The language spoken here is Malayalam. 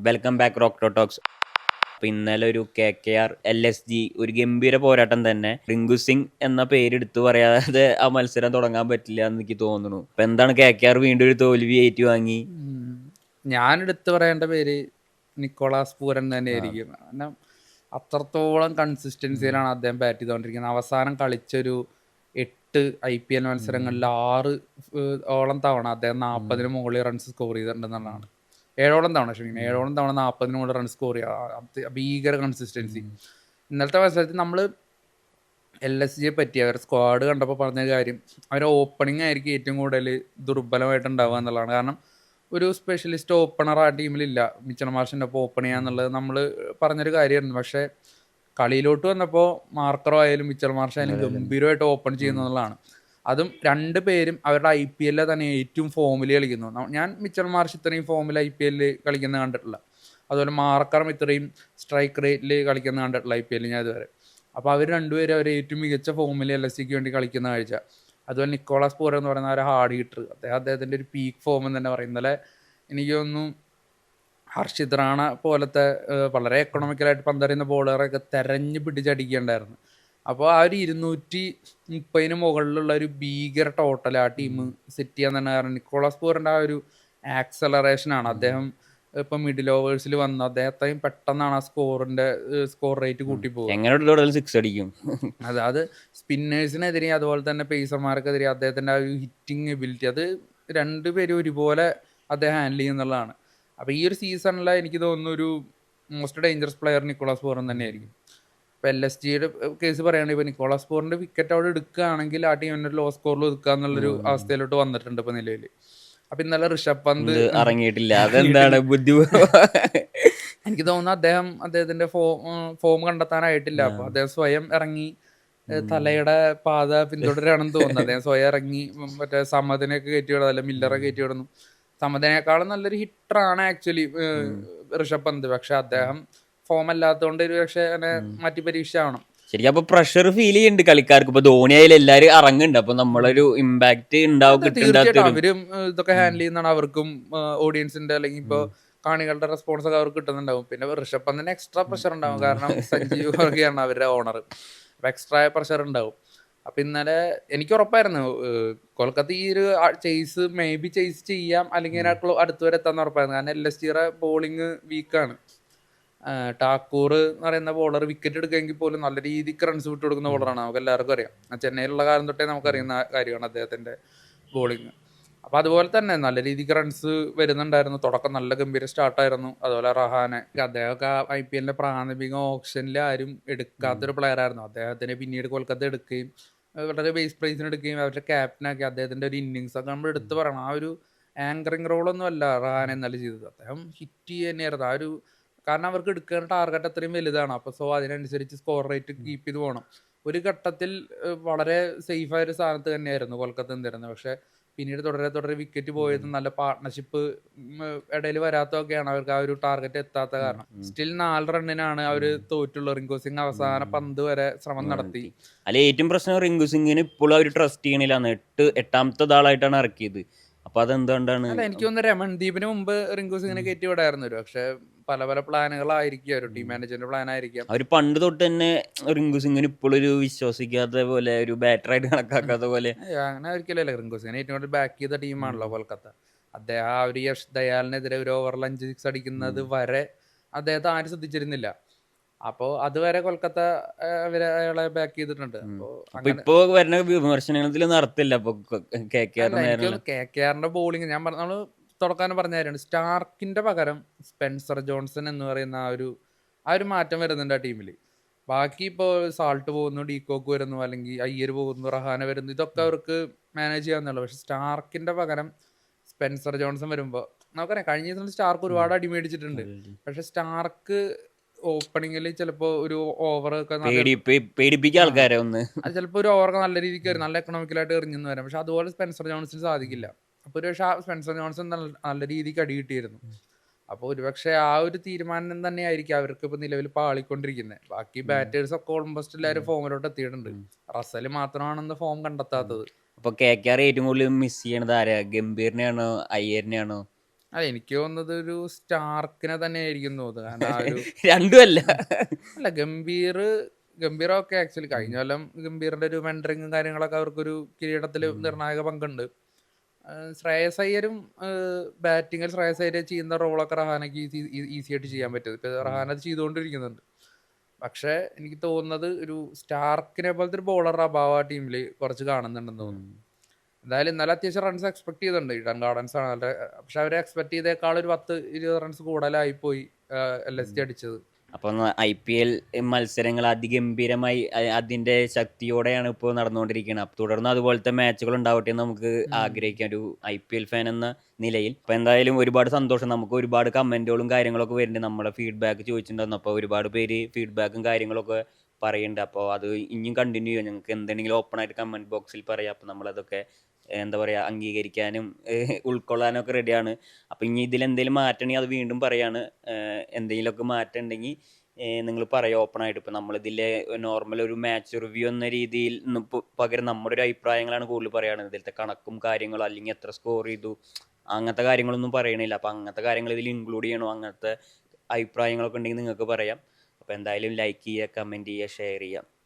Welcome back rock talks. അപ്പോൾ ഇന്നലെ ഒരു KKR LSG ഒരു ഗംഭീര പോരാട്ടം തന്നെ. റിങ്കു സിംഗ് എന്ന പേരെടുത്ത് പറയാതെ ആ മത്സരം തുടങ്ങാൻ പറ്റില്ല എന്ന് എനിക്ക് തോന്നുന്നു. അപ്പോൾ എന്താണ് KKR വീണ്ടും ഒരു തോൽവി ഏറ്റുവാങ്ങി? ഞാൻ എടുത്തു പറയേണ്ട പേര് നിക്കോളാസ് പൂരൻ തന്നെയായിരിക്കും. കാരണം അത്രത്തോളം കൺസിസ്റ്റൻസിയിലാണ് അദ്ദേഹം ബാറ്റ് ചെയ്തുകൊണ്ടിരിക്കുന്നത്. അവസാനം കളിച്ചൊരു 8 IPL മത്സരങ്ങളിൽ 6 ഓളം തവണ അദ്ദേഹം 40-ന് മുകളിൽ റൺസ് സ്കോർ ചെയ്തിട്ടുണ്ടെന്നുള്ളതാണ്. 7ഓളം തവണ 7ഓളം തവണ 40-ന് മുകളിൽ റൺ സ്കോർ ചെയ്യുക. ഭീകര കൺസിസ്റ്റൻസി. ഇന്നലത്തെ മത്സരത്തിൽ നമ്മൾ LSGയെ പറ്റി അവരുടെ സ്ക്വാഡ് കണ്ടപ്പോൾ പറഞ്ഞ കാര്യം, അവരുടെ ഓപ്പണിംഗ് ആയിരിക്കും ഏറ്റവും കൂടുതൽ ദുർബലമായിട്ടുണ്ടാവുക എന്നുള്ളതാണ്. കാരണം ഒരു സ്പെഷ്യലിസ്റ്റ് ഓപ്പണർ ആ ടീമിലില്ല. മിച്ചൽ മാർഷിൻ്റെ ഒപ്പം ഓപ്പൺ ചെയ്യാന്നുള്ളത് നമ്മൾ പറഞ്ഞൊരു കാര്യമായിരുന്നു. പക്ഷേ കളിയിലോട്ട് വന്നപ്പോൾ മാർക്കറോ ആയാലും മിച്ചൽ മാർഷായാലും ഗംഭീരമായിട്ട് ഓപ്പൺ ചെയ്യുന്നതാണ്. അതും 2 പേരും അവരുടെ IPL തന്നെ ഏറ്റവും ഫോമിൽ കളിക്കുന്നു. ഞാൻ മിച്ചൽ മാർഷ് ഇത്രയും ഫോമിൽ IPL കളിക്കുന്നത് കണ്ടിട്ടില്ല. അതുപോലെ മാർക്കറും ഇത്രയും സ്ട്രൈക്ക് റേറ്റിൽ കളിക്കുന്നത് കണ്ടിട്ടില്ല IPL ഞാൻ ഇതുവരെ. അപ്പോൾ അവർ രണ്ടുപേരും അവർ ഏറ്റവും മികച്ച ഫോമിൽ LSGക്ക് വേണ്ടി കളിക്കുന്ന കാഴ്ച. അതുപോലെ നിക്കോളാസ് പൂരൻ എന്ന് പറയുന്ന ഒരു ഹാർഡ് ഹിറ്റർ, അദ്ദേഹത്തിൻ്റെ ഒരു പീക്ക് ഫോം എന്ന് തന്നെ പറയും. ഇന്നലെ എനിക്ക് തോന്നുന്നു ഹർഷിത് റാണ പോലത്തെ വളരെ എക്കണോമിക്കലായിട്ട് പന്തെറിയുന്ന ബോളറൊക്കെ തെരഞ്ഞ് പിടിച്ചടിക്കേണ്ടായിരുന്നു. അപ്പോൾ ആ ഒരു 230-ന് മുകളിലുള്ള ഒരു ഭീകര ടോട്ടൽ ആ ടീം സെറ്റ് ചെയ്യാൻ തന്നെ കാരണം നിക്കോളാസ് പൂരൻ്റെ ആ ഒരു ആക്സലറേഷനാണ്. അദ്ദേഹം ഇപ്പം മിഡിൽ ഓവേഴ്സിൽ വന്നു അദ്ദേഹത്തെയും പെട്ടെന്നാണ് ആ സ്കോർ റേറ്റ് കൂട്ടി പോകുക. എങ്ങനെ സിക്സ് അടിക്കും? അത് സ്പിന്നേഴ്സിനെതിരെ അതുപോലെ തന്നെ പേസർമാർക്കെതിരെ അദ്ദേഹത്തിൻ്റെ ആ ഒരു ഹിറ്റിംഗ് എബിലിറ്റി, അത് രണ്ടുപേരും ഒരുപോലെ അദ്ദേഹം ഹാൻഡിൽ ചെയ്യുന്നുള്ളതാണ്. അപ്പോൾ ഈ ഒരു സീസണിൽ എനിക്ക് തോന്നുന്നു ഒരു most dangerous player Nicholas Pooran തന്നെയായിരിക്കും. ഇപ്പോൾ LSGയുടെ കേസ് പറയുകയാണെങ്കിൽ ഇപ്പോൾ നിക്കോളാസ് പൂരൻ്റെ വിക്കറ്റ് അവിടെ എടുക്കുകയാണെങ്കിൽ ആ ടീമിൻ്റെ ലോ സ്കോറിൽ ഒതുക്കുക എന്നുള്ളൊരു അവസ്ഥയിലോട്ട് വന്നിട്ടുണ്ട് ഇപ്പോൾ നിലവിൽ. അപ്പം ഇന്നലെ ഋഷഭ് പന്ത് ഇറങ്ങിയിട്ടില്ല, അതെന്താണ് ബുദ്ധിമുട്ട്? എനിക്ക് തോന്നുന്നു അദ്ദേഹത്തിന്റെ ഫോം കണ്ടെത്താനായിട്ടില്ല. അപ്പോൾ അദ്ദേഹം സ്വയം ഇറങ്ങി തലയുടെ പാത പിന്തുടരാണെന്ന് തോന്നുന്നു. അദ്ദേഹം സ്വയം ഇറങ്ങി മറ്റേ സമദിനെയൊക്കെ കയറ്റി വിടുന്നു, അല്ല മില്ലറെ കയറ്റി വിടുന്നു. സമദിനേക്കാളും നല്ലൊരു ഹിറ്ററാണ് ആക്ച്വലി ഋഷഭ് പന്ത്. പക്ഷെ അദ്ദേഹം ഫോം അല്ലാത്തതുകൊണ്ട് ഒരു പക്ഷെ അങ്ങനെ മാറ്റി പരീക്ഷയാവണം. ശരിക്കും അപ്പൊ പ്രഷർ ഫീൽ ചെയ്യുന്നുണ്ട് കളിക്കാർക്ക്. ഇപ്പൊ ധോണി ആയാലും എല്ലാരും ഇറങ്ങുന്നുണ്ട്. അപ്പൊ നമ്മളൊരു ഇമ്പാക്ട് ഉണ്ടാവും. തീർച്ചയായിട്ടും അവരും ഇതൊക്കെ ഹാൻഡിൽ ചെയ്യുന്നതാണ്. അവർക്കും ഓഡിയൻസിന്റെ അല്ലെങ്കിൽ ഇപ്പോൾ കാണികളുടെ റെസ്പോൺസ് ഒക്കെ അവർക്ക് കിട്ടുന്നുണ്ടാവും. പിന്നെ ഋഷഭ് പന്തിന് എക്സ്ട്രാ പ്രഷർ ഉണ്ടാവും. കാരണം സഞ്ജീവ് വർഗിയാണ് അവരുടെ ഓണർ. അപ്പം എക്സ്ട്രാ പ്രഷർ ഉണ്ടാവും. അപ്പം ഇന്നലെ എനിക്ക് ഉറപ്പായിരുന്നു കൊൽക്കത്ത ഈ ഒരു ചേസ് ചേസ് ചെയ്യാം, അല്ലെങ്കിൽ അടുത്ത് വരെ എത്താന്ന് ഉറപ്പായിരുന്നു. കാരണം LSGയുടെ ബോളിങ് വീക്കാണ്. ടാക്കൂർ എന്ന് പറയുന്ന ബോളർ വിക്കറ്റ് എടുക്കുമെങ്കിൽ പോലും നല്ല രീതിക്ക് റൺസ് വിട്ട് കൊടുക്കുന്ന ബോളറാണ്. നമുക്ക് എല്ലാവർക്കും അറിയാം. ചെന്നൈയിലുള്ള കാലം തൊട്ടേ നമുക്കറിയുന്ന കാര്യമാണ് അദ്ദേഹത്തിൻ്റെ ബോളിങ്. അപ്പോൾ അതുപോലെ തന്നെ നല്ല രീതിക്ക് റൺസ് വരുന്നുണ്ടായിരുന്നു. തുടക്കം നല്ല ഗംഭീര സ്റ്റാർട്ടായിരുന്നു. അതുപോലെ റഹാനെ, അദ്ദേഹമൊക്കെ IPL പ്രാഥമിക ഓപ്ഷനിൽ ആരും എടുക്കാത്തൊരു പ്ലെയർ ആയിരുന്നു. അദ്ദേഹത്തിനെ പിന്നീട് കൊൽക്കത്ത എടുക്കുകയും വളരെ ബേസ് പ്രൈസിന് എടുക്കുകയും അവരുടെ ക്യാപ്റ്റനാക്കി. അദ്ദേഹത്തിൻ്റെ ഒരു ഇന്നിങ്സ് ഒക്കെ നമ്മൾ എടുത്ത് പറയണം. ആ ഒരു ആങ്കറിങ് റോളൊന്നും അല്ല റഹാനെ എന്നാലും ചെയ്തത്. അദ്ദേഹം ഹിറ്റ് തന്നെയായിരുന്നു. ആ ഒരു കാരണം അവർക്ക് എടുക്കേണ്ട ടാർഗറ്റ് അത്രയും വലുതാണ്. അപ്പോൾ അതിനനുസരിച്ച് സ്കോർ റേറ്റ് കീപ്പ് ചെയ്ത് പോകണം. ഒരു ഘട്ടത്തിൽ വളരെ സേഫായ ഒരു സ്ഥാനത്ത് തന്നെയായിരുന്നു കൊൽക്കത്ത നിന്നിരുന്നത്. പക്ഷേ പിന്നീട് തുടരെ വിക്കറ്റ് പോയത് നല്ല പാർട്ട്ണർഷിപ്പ് ഇടയിൽ വരാത്തതൊക്കെയാണ് അവർക്ക് ആ ഒരു ടാർഗറ്റ് എത്താത്ത കാരണം. സ്റ്റിൽ 4 റണ്ണിനാണ് അവർ തോറ്റുള്ള. റിങ്കു സിംഗ് അവസാന പന്ത് വരെ ശ്രമം നടത്തി. അല്ല, ഏറ്റവും പ്രശ്നം റിങ്കു സിംഗിന് ഇപ്പോഴും അവർ ട്രസ്റ്റ് ചെയ്യണില്ലാന്ന്. എട്ടാമത്തെ ആളായിട്ടാണ് ഇറക്കിയത്. അപ്പൊ അതെന്തുകൊണ്ടാണ്? അല്ല, എനിക്ക് തോന്നുന്നു രമൺദീപിന് മുമ്പ് റിങ്കു സിംഗിനെ കയറ്റി വിടായിരുന്നു. പക്ഷെ പല പ്ലാനുകളായിരിക്കും, ഒരു ടീം മാനേജറിന്റെ പ്ലാൻ ആയിരിക്കാം. അവർ പണ്ട് തൊട്ട് തന്നെ റിങ്കു സിംഗിന് ഇപ്പോഴും ഒരു വിശ്വസിക്കാത്ത പോലെ, ഒരു ബാറ്ററായിട്ട് കണക്കാക്കാത്ത പോലെ. അങ്ങനെ ഒരിക്കലല്ലേ. റിങ്കു സിംഗിനെ ഏറ്റവും കൂടുതൽ ബാക്ക് ചെയ്ത ടീമാണല്ലോ കൊൽക്കത്ത. അദ്ദേഹം ആ ഒരു യഷ് ദയാലിനെതിരെ ഒരു ഓവറിൽ 5 6 അടിക്കുന്നത് വരെ അദ്ദേഹത്തെ ആരും ശ്രദ്ധിച്ചിരുന്നില്ല. അപ്പോൾ അതുവരെ കൊൽക്കത്ത അയാളെ ബാക്ക് ചെയ്തിട്ടുണ്ട്. ഇപ്പൊ വരുന്ന വിമർശനത്തിൽ നടത്തില്ല. അപ്പൊ KKRന്റെ ബോളിംഗ് ഞാൻ നമ്മള് തുടക്കാനും പറഞ്ഞ കാര്യമാണ്. സ്റ്റാർക്കിന്റെ പകരം സ്പെൻസർ ജോൺസൺ എന്ന് പറയുന്ന ആ ഒരു മാറ്റം വരുന്നുണ്ട് ആ ടീമിൽ. ബാക്കി ഇപ്പോൾ സാൾട്ട് പോകുന്നു, ഡീകോക്ക് വരുന്നു, അല്ലെങ്കിൽ അയ്യർ പോകുന്നു, റഹാന വരുന്നു, ഇതൊക്കെ അവർക്ക് മാനേജ് ചെയ്യാവുന്നുള്ളൂ. പക്ഷെ സ്റ്റാർക്കിന്റെ പകരം സ്പെൻസർ ജോൺസൺ വരുമ്പോൾ നമുക്കറിയാം കഴിഞ്ഞ ദിവസം സ്റ്റാർക്ക് ഒരുപാട് അടിമേടിച്ചിട്ടുണ്ട്. പക്ഷെ സ്റ്റാർക്ക് ഓപ്പണിങ്ങിൽ ചിലപ്പോൾ ഒരു ഓവർ ഒക്കെ പേടിപ്പിക്കുക ആൾക്കാരെ ഒന്ന്, അത് ചിലപ്പോൾ ഒരു ഓവറൊക്കെ നല്ല രീതിക്ക് നല്ല എക്കണോമിക്കലായിട്ട് എറിഞ്ഞെന്ന് വരാം. പക്ഷെ അതുപോലെ സ്പെൻസർ ജോൺസൺ സാധിക്കില്ല. അപ്പോൾ ഒരു പക്ഷേ സ്പെൻസർ ജോൺസൺ നല്ല രീതിക്ക് അടി കിട്ടിയിരുന്നു. അപ്പോൾ ഒരുപക്ഷെ ആ ഒരു തീരുമാനം തന്നെ ആയിരിക്കും അവർക്ക് ഇപ്പോൾ നിലവിൽ പാളിക്കൊണ്ടിരിക്കുന്നത്. ബാക്കി ബാറ്റേഴ്സ് ഒക്കെ ഓൾമോസ്റ്റ് എല്ലാവരും ഫോമിലോട്ട് എത്തിയിട്ടുണ്ട്. റസൽ മാത്രമാണെന്ന് ഫോം കണ്ടെത്താത്തത്. അപ്പോൾ KKR ഏറ്റവും കൂടുതൽ മിസ് ചെയ്യണത് ആരാ? ഗംഭീറിനെയാണോ അയ്യറിനെയാണോ? എനിക്ക് തോന്നുന്നത് ഒരു സ്റ്റാർക്കിനെ തന്നെ ആയിരിക്കും തോന്നുന്നത്. കാരണം ആ ഒരു രണ്ടും അല്ല. അല്ല ഗംഭീർ ഒക്കെ ആക്ച്വലി കഴിഞ്ഞ കൊല്ലം ഗംഭീറിന്റെ ഒരു മെന്ററിങ്ങും കാര്യങ്ങളൊക്കെ അവർക്കൊരു കിരീടത്തിൽ നിർണായക പങ്കുണ്ട്. ശ്രേയസ് അയ്യരും ബാറ്റിങ്ങിൽ ശ്രേയസ് അയ്യർ ചെയ്യുന്ന റോളൊക്കെ റഹാനക്ക് ഈസി ആയിട്ട് ചെയ്യാൻ പറ്റും. ഇപ്പൊ റഹാന അത് ചെയ്തുകൊണ്ടിരിക്കുന്നുണ്ട്. പക്ഷെ എനിക്ക് തോന്നുന്നത് ഒരു സ്റ്റാർക്കിനെ പോലത്തെ ഒരു ബോളറുടെ അഭാവം ആ ടീമിൽ കുറച്ച് കാണുന്നുണ്ടെന്ന് തോന്നുന്നു. എന്തായാലും ഇന്നലെ അത്യാവശ്യം റൺസ് എക്സ്പെക്ട് ചെയ്തിട്ടുണ്ട് ഈഡൻ ഗാർഡൻസ് ആണ് നല്ല. പക്ഷെ അവർ എക്സ്പെക്ട് ചെയ്തേക്കാൾ ഒരു 10-20 റൺസ് കൂടുതലായി പോയി LSG അടിച്ചത്. അപ്പം IPL മത്സരങ്ങൾ അതിഗംഭീരമായി അതിന്റെ ശക്തിയോടെയാണ് ഇപ്പോൾ നടന്നുകൊണ്ടിരിക്കുന്നത്. അപ്പം തുടർന്ന് അതുപോലത്തെ മാച്ചുകൾ ഉണ്ടാവട്ടെ എന്ന് നമുക്ക് ആഗ്രഹിക്കാം ഒരു IPL ഫാൻ എന്ന നിലയിൽ. അപ്പം എന്തായാലും ഒരുപാട് സന്തോഷം. നമുക്ക് ഒരുപാട് കമന്റുകളും കാര്യങ്ങളൊക്കെ വരുന്നുണ്ട്. നമ്മളെ ഫീഡ്ബാക്ക് ചോദിച്ചിട്ടുണ്ടായിരുന്നു. അപ്പോൾ ഒരുപാട് പേര് ഫീഡ്ബാക്കും കാര്യങ്ങളൊക്കെ പറയുന്നുണ്ട്. അപ്പോൾ അത് ഇനിയും കണ്ടിന്യൂ ചെയ്യാം. ഞങ്ങൾക്ക് എന്തെങ്കിലും ഓപ്പൺ ആയിട്ട് കമന്റ് ബോക്സിൽ പറയാം. അപ്പം നമ്മളതൊക്കെ എന്താ പറയുക അംഗീകരിക്കാനും ഉൾക്കൊള്ളാനും ഒക്കെ റെഡിയാണ്. അപ്പം ഇനി ഇതിലെന്തെങ്കിലും മാറ്റണമെങ്കിൽ അത് വീണ്ടും പറയാണ്. എന്തെങ്കിലുമൊക്കെ മാറ്റം ഉണ്ടെങ്കിൽ നിങ്ങൾ പറയുക ഓപ്പണായിട്ട്. ഇപ്പം നമ്മളിതിലെ നോർമൽ ഒരു മാച്ച് റിവ്യൂ എന്ന രീതിയിൽ പകരം നമ്മുടെ ഒരു അഭിപ്രായങ്ങളാണ് കൂടുതൽ പറയുന്നത്. ഇതിലത്തെ കണക്കും കാര്യങ്ങളും അല്ലെങ്കിൽ എത്ര സ്കോർ ചെയ്തു അങ്ങനത്തെ കാര്യങ്ങളൊന്നും പറയണില്ല. അപ്പം അങ്ങനത്തെ കാര്യങ്ങൾ ഇതിൽ ഇൻക്ലൂഡ് ചെയ്യണോ അങ്ങനത്തെ അഭിപ്രായങ്ങളൊക്കെ ഉണ്ടെങ്കിൽ നിങ്ങൾക്ക് പറയാം. അപ്പോൾ എന്തായാലും ലൈക്ക് ചെയ്യുക, കമൻറ്റ് ചെയ്യുക, ഷെയർ ചെയ്യുക.